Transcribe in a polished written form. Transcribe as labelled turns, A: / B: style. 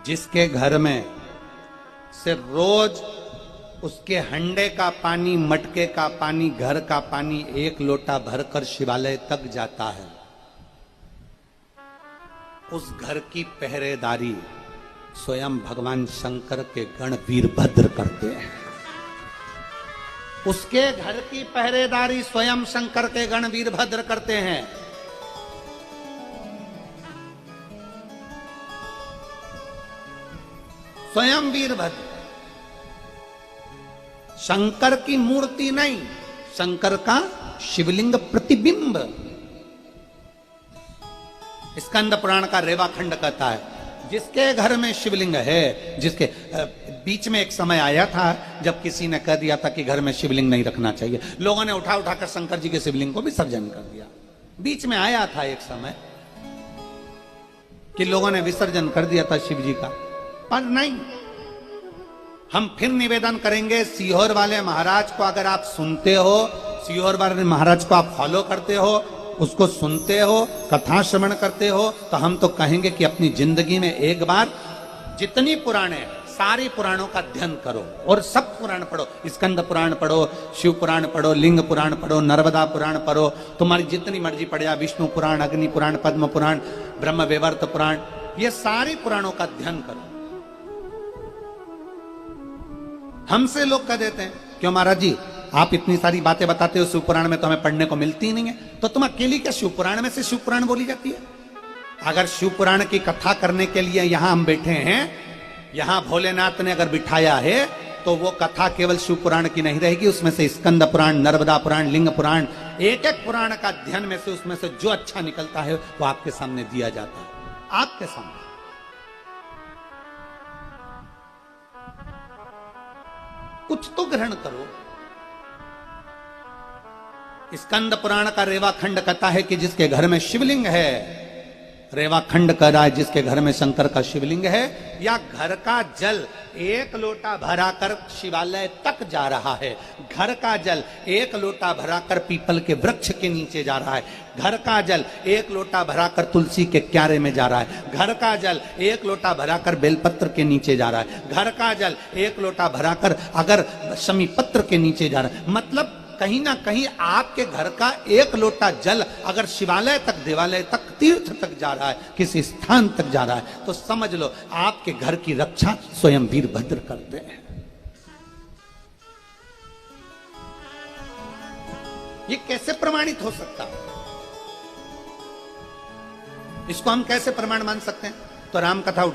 A: जिसके घर में से रोज उसके हंडे का पानी, मटके का पानी, घर का पानी एक लोटा भरकर शिवालय तक जाता है, उस घर की पहरेदारी स्वयं भगवान शंकर के गण वीरभद्र करते हैं। उसके घर की पहरेदारी स्वयं शंकर के गण वीरभद्र करते हैं। स्वयं वीरभद्र, शंकर की मूर्ति नहीं, शंकर का शिवलिंग प्रतिबिंब। स्कंद पुराण का रेवाखंड कहता है जिसके घर में शिवलिंग है, जिसके बीच में एक समय आया था जब किसी ने कह दिया था कि घर में शिवलिंग नहीं रखना चाहिए, लोगों ने उठा उठाकर शंकर जी के शिवलिंग को विसर्जन कर दिया। बीच में आया था एक समय कि लोगों ने विसर्जन कर दिया था शिव जी का, पर नहीं। हम फिर निवेदन करेंगे सीहोर वाले महाराज को, अगर आप सुनते हो, सीहोर वाले महाराज को आप फॉलो करते हो, उसको सुनते हो, कथा श्रवण करते हो, तो हम तो कहेंगे कि अपनी जिंदगी में एक बार जितनी पुराणे, सारी पुराणों का अध्ययन करो और सब पुराण पढ़ो। स्कंद पुराण पढ़ो, शिव पुराण पढ़ो, लिंग पुराण पढ़ो, नर्मदा पुराण पढ़ो, तुम्हारी जितनी मर्जी पढ़ जा, विष्णु पुराण, अग्नि पुराण, पद्म पुराण, ब्रह्म वैवर्त पुराण, ये सारी पुराणों का अध्ययन करो। हमसे लोग कह देते हैं क्यों महाराज जी आप इतनी सारी बातें बताते हो, शिव पुराण में तो हमें पढ़ने को मिलती ही नहीं है, तो तुम अकेली क्या शिव पुराण में से शिव पुराण बोली जाती है? अगर शिव पुराण की कथा करने के लिए यहां हम बैठे हैं, यहां भोलेनाथ ने अगर बिठाया है, तो वो कथा केवल शिव पुराण की नहीं रहेगी, उसमें से स्कंद पुराण, नर्मदा पुराण, लिंग पुराण, एक एक पुराण का अध्ययन में से उसमें से जो अच्छा निकलता है वो आपके सामने दिया जाता है, आपके सामने। कुछ तो ग्रहण करो। स्कंद पुराण का रेवाखंड कहता है कि जिसके घर में शिवलिंग है, रेवाखंड कह रहा है जिसके घर में शंकर का शिवलिंग है, या घर का जल एक लोटा भराकर शिवालय तक जा रहा है, घर का जल एक लोटा भराकर पीपल के वृक्ष के नीचे जा रहा है, घर का जल एक लोटा भराकर तुलसी के क्यारे में जा रहा है, घर का जल एक लोटा भराकर बेलपत्र के नीचे जा रहा है, घर का जल एक लोटा भराकर अगर शमी पत्र के नीचे जा रहा है। मतलब कहीं ना कहीं आपके घर का एक लोटा जल अगर शिवालय तक, देवालय तक, तीर्थ तक जा रहा है, किसी स्थान तक जा रहा है, तो समझ लो आपके घर की रक्षा स्वयं वीरभद्र करते हैं। ये कैसे प्रमाणित हो सकता है? इसको हम कैसे प्रमाण मान सकते हैं? तो राम कथा उठा